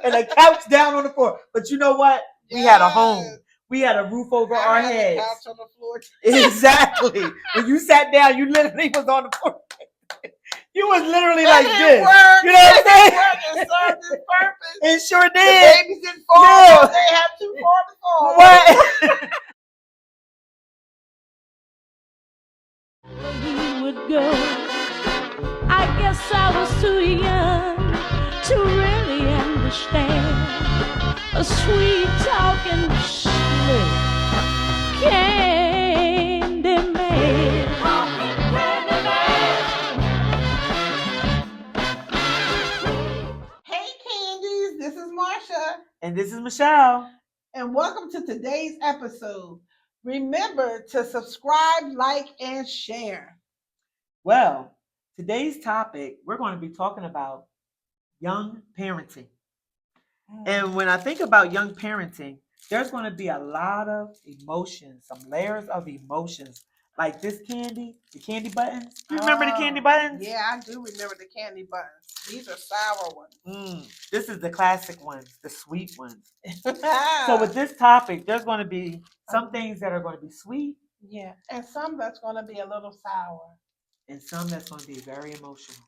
and a couch down on the floor. But you know what? We had a home. We had a roof over our heads. A couch on the floor. Exactly. When you sat down, you literally was on the floor. You was literally like this. You know what I'm saying? It served its purpose. It sure did. The babies didn't fall. Yeah. They had too far to fall. What? We would go. I guess I was too young to really understand a sweet talking slick candy man. Hey Candies, this is Marsha. And this is Michelle. And welcome to today's episode. Remember to subscribe, like, and share. Well, today's topic, we're going to be talking about young parenting. And when I think about young parenting, there's going to be a lot of emotions, some layers of emotions. Like this candy, the candy buttons. Do you remember the candy buttons? Yeah, I do remember the candy buttons. These are sour ones. This is the classic ones, the sweet ones. So with this topic, there's going to be some things that are going to be sweet. Yeah, and some that's going to be a little sour. And some that's going to be very emotional.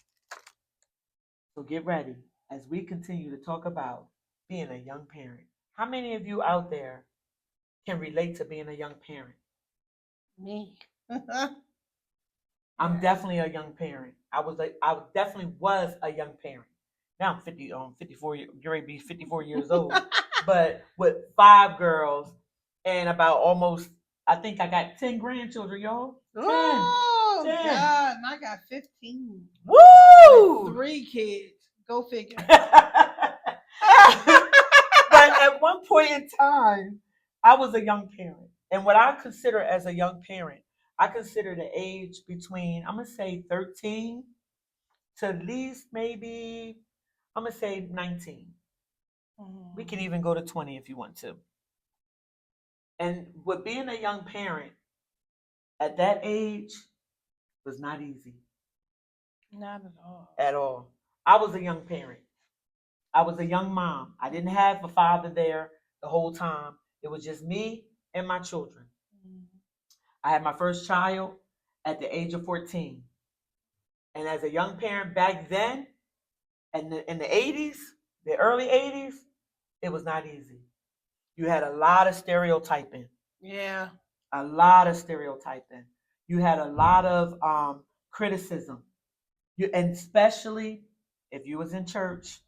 So get ready as we continue to talk about being a young parent. How many of you out there can relate to being a young parent? Me. I'm definitely a young parent. I definitely was a young parent. Now I'm 54, you're ready to be 54 years old. But with 5 girls and about almost, I think I got 10 grandchildren, y'all. 10. Oh, 10. God, and I got 15. Woo! With 3 kids. Go figure. But at one point in time, I was a young parent. And what I consider as a young parent, I consider the age between, I'm going to say 13 to at least maybe, I'm going to say 19. We can even go to 20 if you want to. And with being a young parent, at that age, was not easy. Not at all. At all. I was a young parent. I was a young mom. I didn't have a father there the whole time. It was just me and my children. I had my first child at the age of 14. And as a young parent back then, in the 80s, the early 80s, it was not easy. You had a lot of stereotyping. Yeah. A lot of stereotyping. You had a lot of criticism. And especially if you was in church,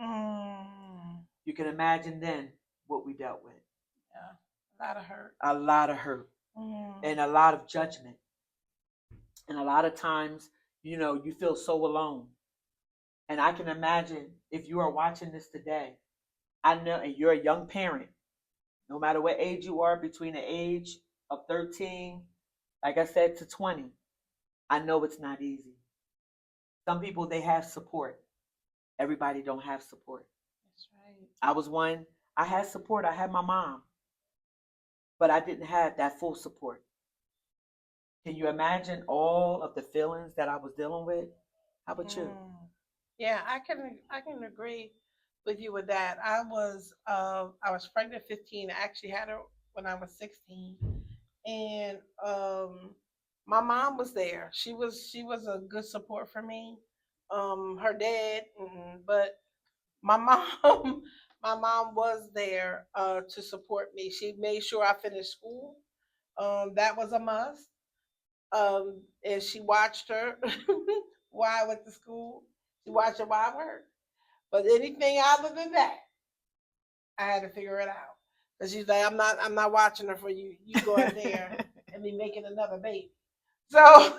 you can imagine then what we dealt with. Yeah, a lot of hurt. A lot of hurt. And a lot of judgment. And a lot of times, you feel so alone. And I can imagine if you are watching this today, I know, and you're a young parent, no matter what age you are, between the age of 13, like I said, to 20, I know it's not easy. Some people, they have support. Everybody don't have support. That's right. I was one, I had support. I had my mom. But I didn't have that full support. Can you imagine all of the feelings that I was dealing with? How about you? Yeah, I can agree with you with that. I was pregnant at 15. I actually had her when I was 16, and my mom was there. She was a good support for me. Her dad, but my mom my mom was there to support me. She made sure I finished school. That was a must. And she watched her while I went to school. She watched her while I worked. But anything other than that, I had to figure it out. Cause she's like, I'm not watching her for you. You go in there and be making another baby. So,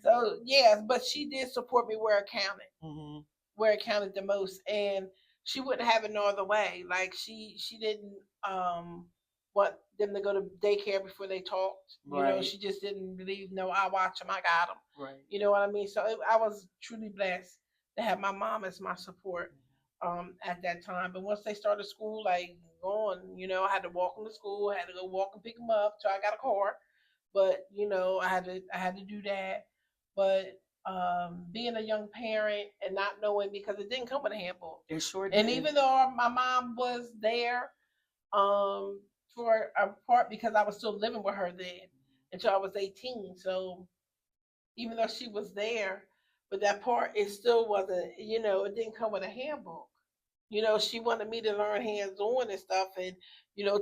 so yes, but she did support me where it counted, where it counted the most, and she wouldn't have it no other way. Like she didn't want them to go to daycare before they talked. You know, she just didn't believe. No, I watch them. I got them. Right. You know what I mean? So I was truly blessed to have my mom as my support at that time. But once they started school, like going, I had to walk them to school. I had to go walk and pick them up till I got a car. But I had to do that. But being a young parent and not knowing, because it didn't come with a handbook. It sure did. And even though my mom was there for a part, because I was still living with her then until I was 18. So even though she was there, but that part, it still wasn't, it didn't come with a handbook. She wanted me to learn hands on and stuff, and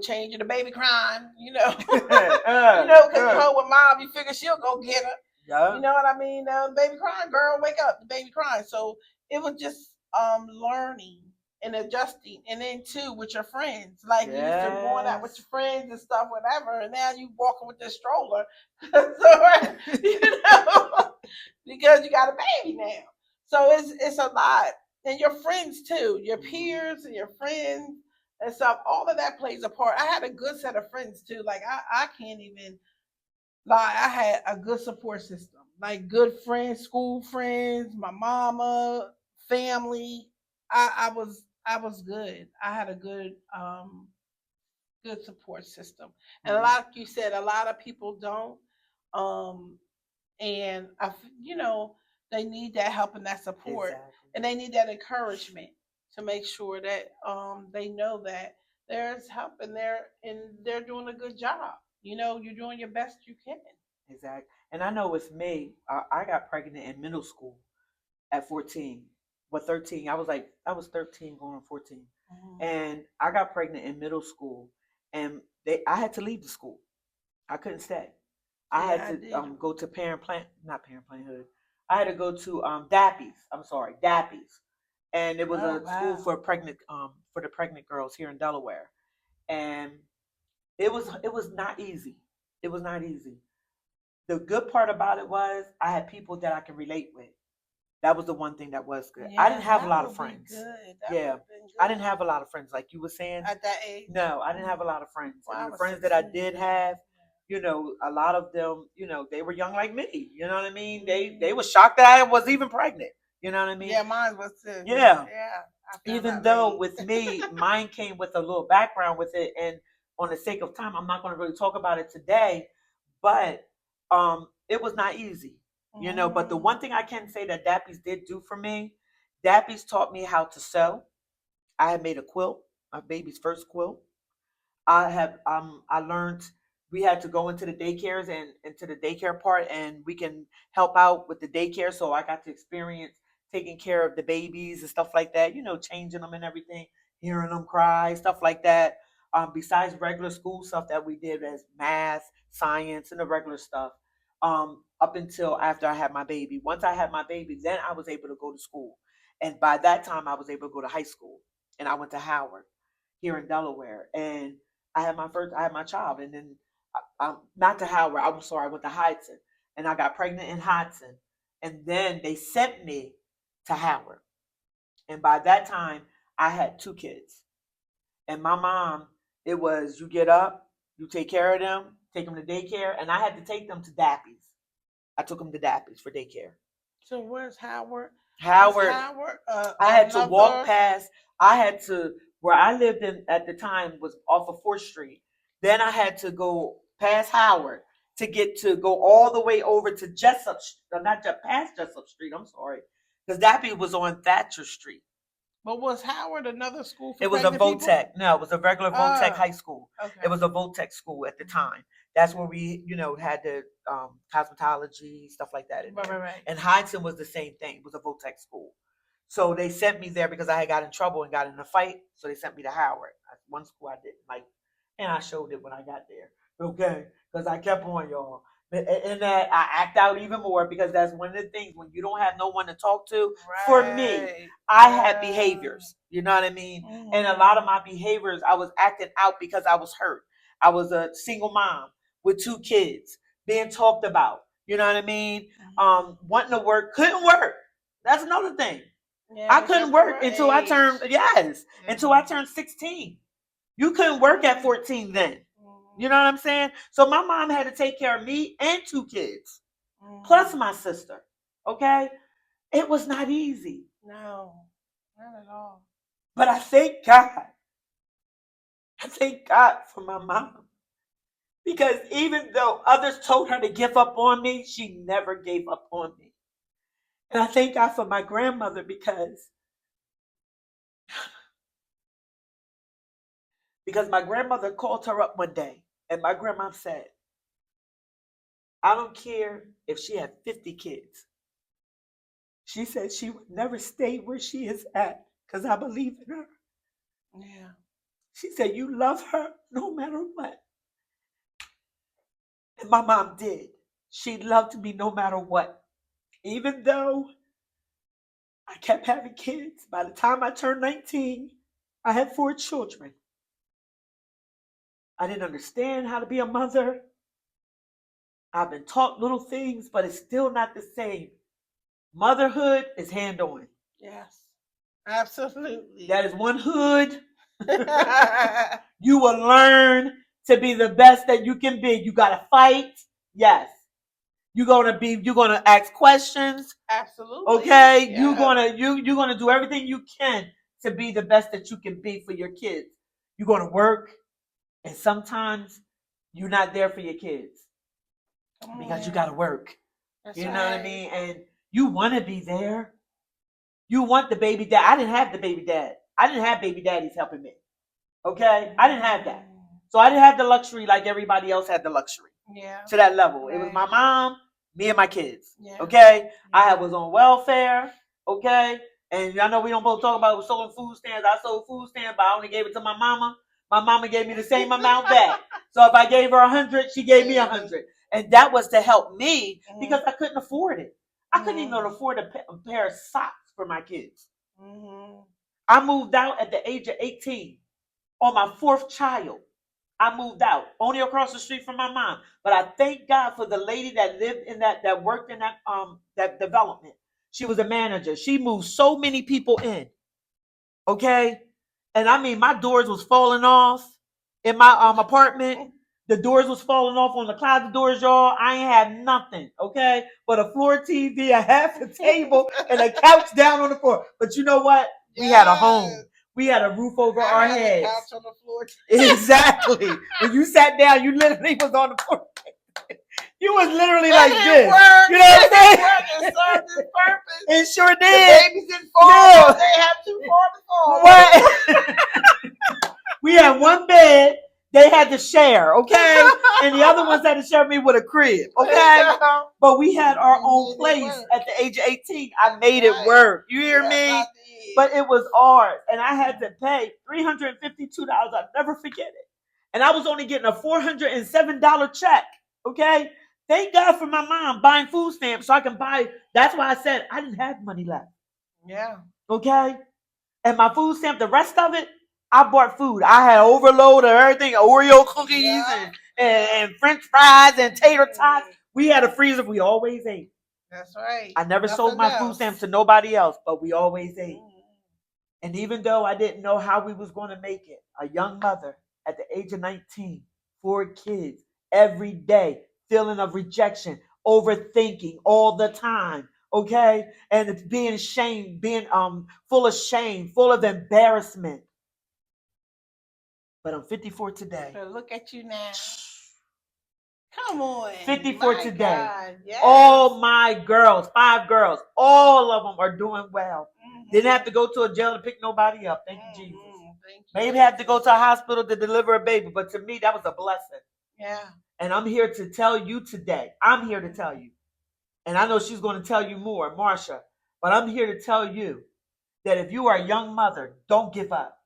changing the baby crying, because with mom, you figure she'll go get her. Yeah. You know what I mean? The baby crying, girl, wake up, the baby crying. So it was just learning and adjusting, and then too with your friends, like you used to going out with your friends and stuff, whatever, and now you walking with this stroller, so because you got a baby now. So it's a lot, and your friends too, your peers and your friends and stuff. All of that plays a part. I had a good set of friends too. Like I can't even lie. I had a good support system, like good friends, school friends, my mama, family. I was good. I had a good support system, and like you said, a lot of people don't. And they need that help and that support, Exactly. and they need that encouragement to make sure that they know that there's help and they're doing a good job. You're doing your best you can. Exactly. And I know with me, I got pregnant in middle school at 14. But 13, I was 13 going on 14. Mm-hmm. And I got pregnant in middle school, and I had to leave the school. I couldn't stay. I had to go to not Parenthood. I had to go to Dappy's. I'm sorry, Dappy's. And it was school for the pregnant girls here in Delaware. And it was not easy. It was not easy. The good part about it was I had people that I could relate with. That was the one thing that was good. Yeah, I didn't have a lot of friends. I didn't have a lot of friends, like you were saying. At that age? No, I didn't have a lot of friends. Well, and the friends 16. That I did have, a lot of them, they were young like me. You know what I mean? They were shocked that I was even pregnant. You know what I mean? Yeah, mine was too. Yeah. Yeah. Even though with me, mine came with a little background with it, and on the sake of time, I'm not going to really talk about it today, but it was not easy. But the one thing I can say that Dappy's did do for me, Dappy's taught me how to sew. I had made a quilt, my baby's first quilt. I learned we had to go into the daycares and into the daycare part, and we can help out with the daycare. So I got to experience taking care of the babies and stuff like that, changing them and everything, hearing them cry, stuff like that. Besides regular school stuff that we did as math, science, and the regular stuff. Up until after I had my baby. Once I had my baby, then I was able to go to school. And by that time, I was able to go to high school. And I went to Howard here in Delaware. And I had my child. And then, not to Howard, I'm sorry, I went to Hudson. And I got pregnant in Hudson. And then they sent me to Howard. And by that time, I had 2 kids. And my mom, it was, you get up, you take care of them, take them to daycare, and I had to take them to Dappy's. I took them to Dappy's for daycare. So where's Howard? Howard. I had to walk past. Where I lived in at the time was off of 4th Street. Then I had to go past Howard to go all the way over to Jessup, not just past Jessup Street. I'm sorry, because Dappy was on Thatcher Street. But was Howard another school for It was a Votech. No, it was a regular Votech high school. Okay. It was a Votech school at the time. That's where we, had the cosmetology, stuff like that. Right. And Hudson was the same thing. It was a Votech school. So they sent me there because I had got in trouble and got in a fight. So they sent me to Howard. One school I didn't like. And I showed it when I got there. Okay. Because I kept on, y'all. And that I act out even more because that's one of the things when you don't have no one to talk to. Right. For me, I had behaviors. You know what I mean? Mm-hmm. And a lot of my behaviors, I was acting out because I was hurt. I was a single mom with 2 kids being talked about. You know what I mean? Mm-hmm. Wanting to work, couldn't work. That's another thing. Yeah, I couldn't work until I turned, until I turned 16. You couldn't work at 14 then. You know what I'm saying? So my mom had to take care of me and 2 kids, plus my sister. Okay? It was not easy. No, not at all. But I thank God. I thank God for my mom. Because even though others told her to give up on me, she never gave up on me. And I thank God for my grandmother because my grandmother called her up one day and my grandma said, I don't care if she had 50 kids. She said she would never stay where she is at because I believe in her. Yeah. She said, you love her no matter what. And my mom did. She loved me no matter what. Even though I kept having kids, by the time I turned 19, I had 4 children. I didn't understand how to be a mother. I've been taught little things, but it's still not the same. Motherhood is hand on. Yes. Absolutely. That is one hood. You will learn to be the best that you can be. You gotta fight. Yes. You're gonna ask questions. Absolutely. Okay. Yeah. You're gonna do everything you can to be the best that you can be for your kids. You're gonna work, and sometimes you're not there for your kids because you gotta work. That's you know right. what I mean? And you wanna be there. You want the baby dad. I didn't have the baby dad. I didn't have baby daddies helping me. Okay? I didn't have that. So I didn't have the luxury like everybody else had the luxury. Yeah. To that level. Right. It was my mom, me and my kids. Yeah. Okay? I was on welfare. Okay? And I know we don't both talk about selling food stamps. I sold food stamps, but I only gave it to my mama. My mama gave me the same amount back. So if I gave her 100, she gave me 100. And that was to help me because I couldn't afford it. I couldn't even afford a pair of socks for my kids. I moved out at the age of 18 on my 4th child. I moved out only across the street from my mom. But I thank God for the lady that lived in that worked in that development. She was a manager. She moved so many people in. Okay? And I mean, my doors was falling off in my apartment. The doors was falling off on the closet doors, y'all. I ain't had nothing, okay? But a floor TV, a half a table, and a couch down on the floor. But you know what? We had a home. We had a roof over our heads. A couch on the floor. Exactly. When you sat down, you literally was on the floor. You was literally like this. Work. You know what I'm saying? It served its purpose. It sure did. The babies didn't fall. They had too far to fall. What? We had one bed. They had to share, okay? And the other ones had to share me with a crib, okay? But we had our own place at the age of 18. I made it work. You hear me? But it was ours. And I had to pay $352. I'll never forget it. And I was only getting a $407 check, okay? Thank God for my mom buying food stamps so I can buy. That's why I said I didn't have money left. Yeah. Okay? And my food stamp, the rest of it, I bought food. I had overload of everything, Oreo cookies and French fries and tater tots. We had a freezer. We always ate. That's right. I never sold my food stamps to nobody else, but we always ate. And even though I didn't know how we was going to make it, a young mother at the age of 19, 4 kids, every day, feeling of rejection, overthinking all the time. Okay? And it's being ashamed, being full of shame, full of embarrassment. But I'm 54 today. So look at you now. Come on. 54 today. Yes. All my girls, 5 girls, all of them are doing well. Didn't have to go to a jail to pick nobody up. Thank you, Jesus. Thank you. Maybe have to go to a hospital to deliver a baby, but to me, that was a blessing. Yeah. And I'm here to tell you today. I'm here to tell you. And I know she's going to tell you more, Marsha. But I'm here to tell you that if you are a young mother, don't give up.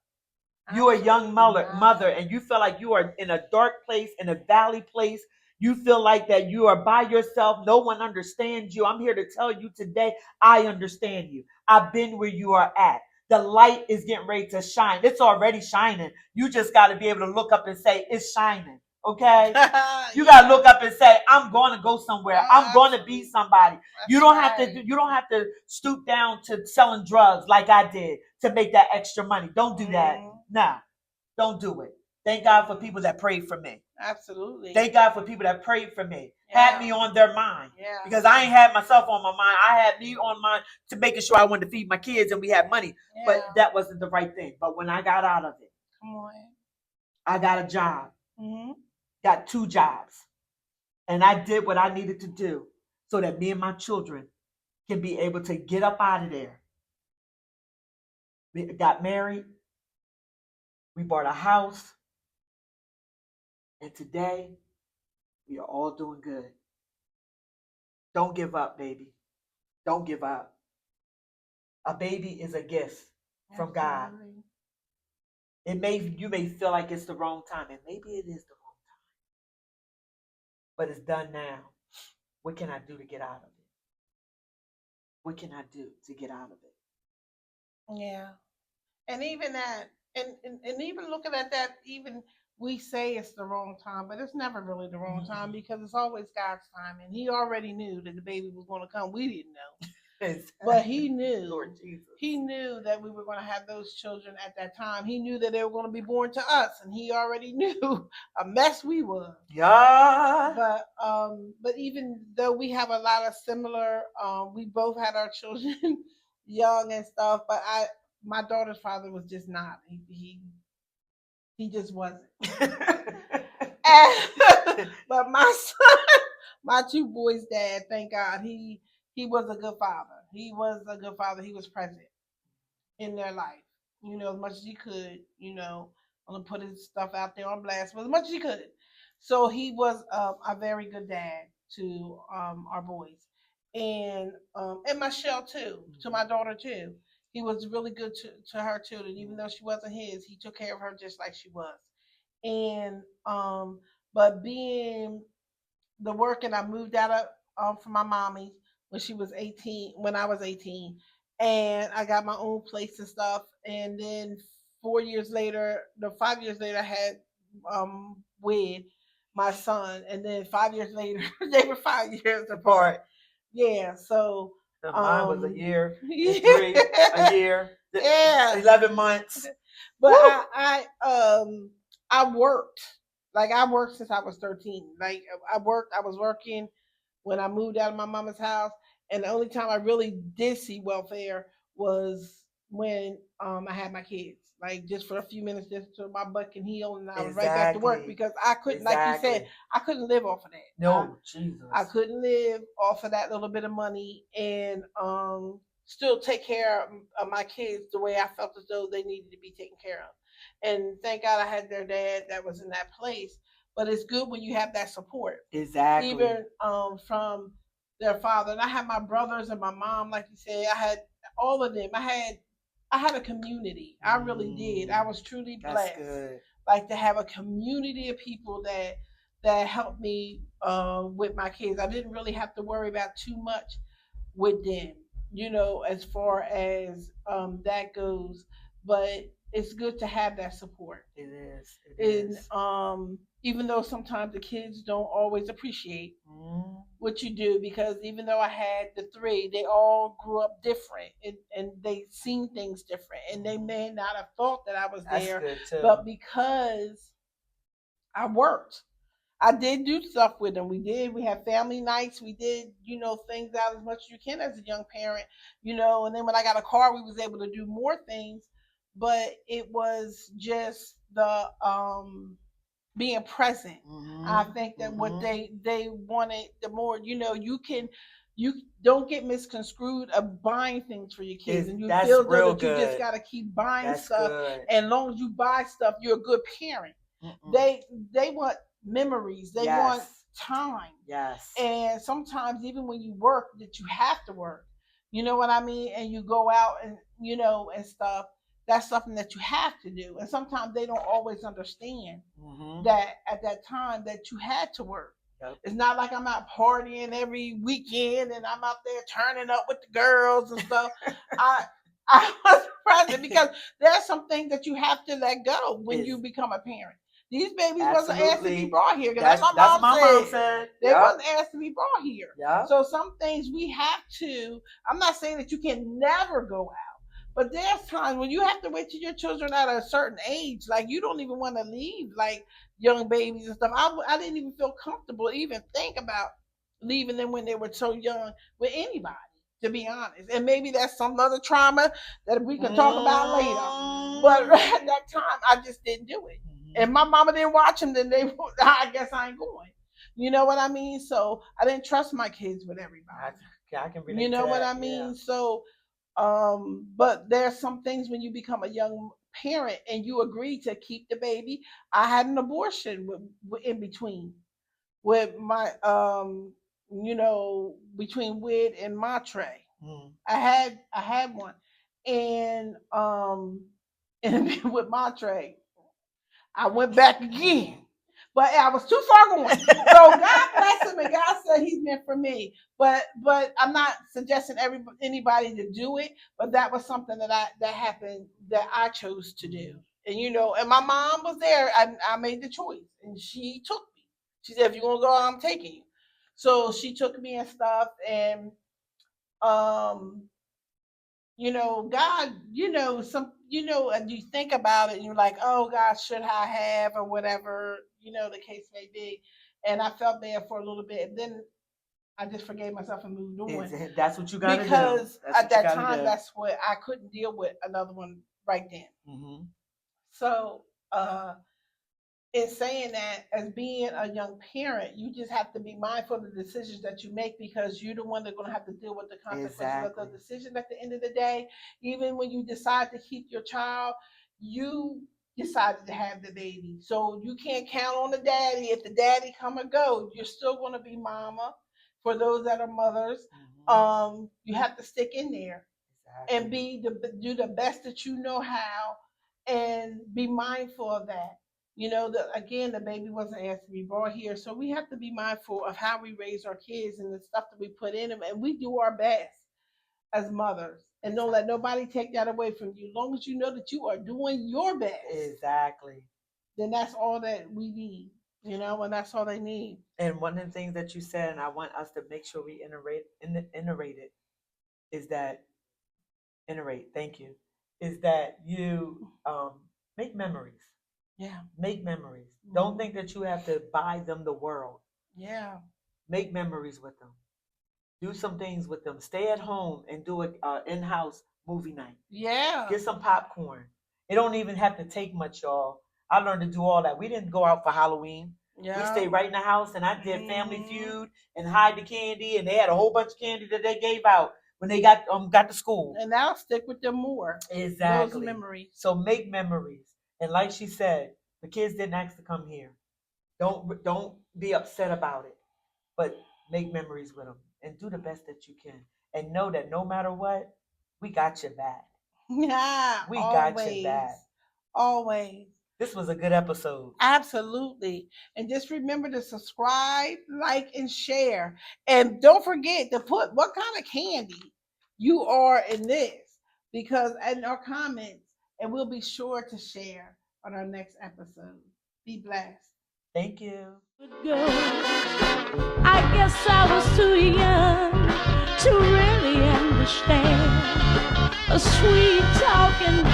You're a young mother, and you feel like you are in a dark place, in a valley place. You feel like that you are by yourself. No one understands you. I'm here to tell you today, I understand you. I've been where you are at. The light is getting ready to shine. It's already shining. You just got to be able to look up and say, it's shining. Okay? You got to look up and say, I'm going to go somewhere. I'm going to be somebody. You don't have to stoop down to selling drugs like I did to make that extra money. Don't do that. No, don't do it. Thank God for people that prayed for me. Absolutely. Thank God for people that prayed for me. Had me on their mind. Yeah. Because I ain't had myself on my mind. I had me on mind to making sure I wanted to feed my kids and we had money. Yeah. But that wasn't the right thing. But when I got out of it, come on, I got a job. Got 2 jobs. And I did what I needed to do so that me and my children can be able to get up out of there. We got married, we bought a house, and today we are all doing good. Don't give up, baby. Don't give up. A baby is a gift from God. You may feel like it's the wrong time, and maybe it is the wrong time. But it's done now. What can I do to get out of it? What can I do to get out of it? Yeah. And even that, and even looking at that, even we say it's the wrong time, but it's never really the wrong time because it's always God's time. And He already knew that the baby was going to come. We didn't know. Exactly. But He knew. Lord Jesus. He knew that we were going to have those children at that time. He knew that they were going to be born to us, and He already knew a mess we were. Yeah. But even though we have a lot of similar, we both had our children young and stuff. But my daughter's father was just not. He just wasn't. But my son, my two boys' dad, thank God, he was a good father. He was a good father. He was present in their life, as much as he could, to put his stuff out there on blast, but as much as he could. So he was a very good dad to our boys, and Michelle too, to my daughter too. He was really good to her too, and even though she wasn't his, he took care of her just like she was. And but being the work, and I moved out of from my mommy when she was 18, when I was 18, and I got my own place and stuff. And then 5 years later, I had with my son, and then 5 years later, they were 5 years apart. Yeah, so mine was a year, yeah. 3, a year, Yeah. 11 months. But I worked. Like I worked since I was 13. Like I was working when I moved out of my mama's house. And the only time I really did see welfare was when I had my kids. Like just for a few minutes, just so my butt can heal, and I was right back to work because I couldn't, like you said, I couldn't live off of that. No, Jesus. I couldn't live off of that little bit of money and still take care of my kids the way I felt as though they needed to be taken care of. And thank God I had their dad that was in that place. But it's good when you have that support. Exactly. Even from their father. And I had my brothers and my mom, like you said. I had all of them. I had a community. I really did. I was truly blessed. That's good. Like to have a community of people that helped me with my kids. I didn't really have to worry about too much with them, as far as that goes. But it's good to have that support. It is. It is. Even though sometimes the kids don't always appreciate what you do, because even though I had the 3, they all grew up different and they seen things different, and they may not have thought that I was there. That's good too. But because I worked, I did do stuff with them. We had family nights. We did, things out as much as you can as a young parent, and then when I got a car, we was able to do more things. But it was just the being present. I think that what they wanted, the more, you don't get misconstrued of buying things for your kids, and you feel that you just got to keep buying stuff. Good. And as long as you buy stuff, you're a good parent. They want memories. They want time. Yes. And sometimes even when you work, that you have to work. You know what I mean? And you go out and and stuff. That's something that you have to do. And sometimes they don't always understand that at that time that you had to work. Yep. It's not like I'm out partying every weekend and I'm out there turning up with the girls and stuff. I was present because there's some things that you have to let go when you become a parent. These babies wasn't asked to be brought here. That's what my mom said. They wasn't asked to be brought here. Yep. So some things we have to, I'm not saying that you can never go out. But there's times when you have to wait till your children at a certain age. Like you don't even want to leave, like young babies and stuff. I didn't even feel comfortable even think about leaving them when they were so young with anybody, to be honest. And maybe that's some other trauma that we can talk about later. But at that time, I just didn't do it. And my mama didn't watch them, then I guess I ain't going. You know what I mean? So I didn't trust my kids with everybody. I can relate You know to what that. I mean? Yeah. So, but there's some things when you become a young parent and you agree to keep the baby. I had an abortion in between with my, between Wid and Matre. Mm. I had one, and and with Matre, I went back again. But I was too far going. So God bless him, and God said he's meant for me. But I'm not suggesting anybody to do it. But that was something that happened that I chose to do. And and my mom was there. I made the choice, and she took me. She said, "If you want to go, I'm taking you." So she took me and stuff, and um, God, and you think about it and you're like, oh God, should I have or whatever, the case may be. And I felt bad for a little bit. And then I just forgave myself and moved on. That's what you got to do. Because at that time, that's what I couldn't deal with another one right then. Mm-hmm. So, in saying that, as being a young parent, you just have to be mindful of the decisions that you make because you're the one that's going to have to deal with the consequences of the decision at the end of the day. Even when you decide to keep your child, you decided to have the baby. So you can't count on the daddy. If the daddy come or go, you're still going to be mama. For those that are mothers, you have to stick in there and do the best that you know how and be mindful of that. Again, the baby wasn't asked to be brought here. So we have to be mindful of how we raise our kids and the stuff that we put in them. And we do our best as mothers. And don't let nobody take that away from you. As long as you know that you are doing your best. Exactly. Then that's all that we need, and that's all they need. And one of the things that you said, and I want us to make sure we iterate it, is that, thank you, is that you make memories. Yeah. Make memories. Mm-hmm. Don't think that you have to buy them the world. Yeah. Make memories with them. Do some things with them. Stay at home and do an in-house movie night. Yeah. Get some popcorn. It don't even have to take much, y'all. I learned to do all that. We didn't go out for Halloween. Yeah. We stayed right in the house, and I did Family Feud and hide the candy, and they had a whole bunch of candy that they gave out when they got to school. And I'll stick with them more. Exactly. Those memories. So make memories. And like she said, the kids didn't ask to come here. Don't be upset about it, but make memories with them and do the best that you can. And know that no matter what, we got your back. Yeah, we got your back. Always. This was a good episode. Absolutely. And just remember to subscribe, like, and share. And don't forget to put what kind of candy you are in this, because in our comments, and we'll be sure to share on our next episode. Be blessed. Thank you. I guess I was too young to really understand a sweet talking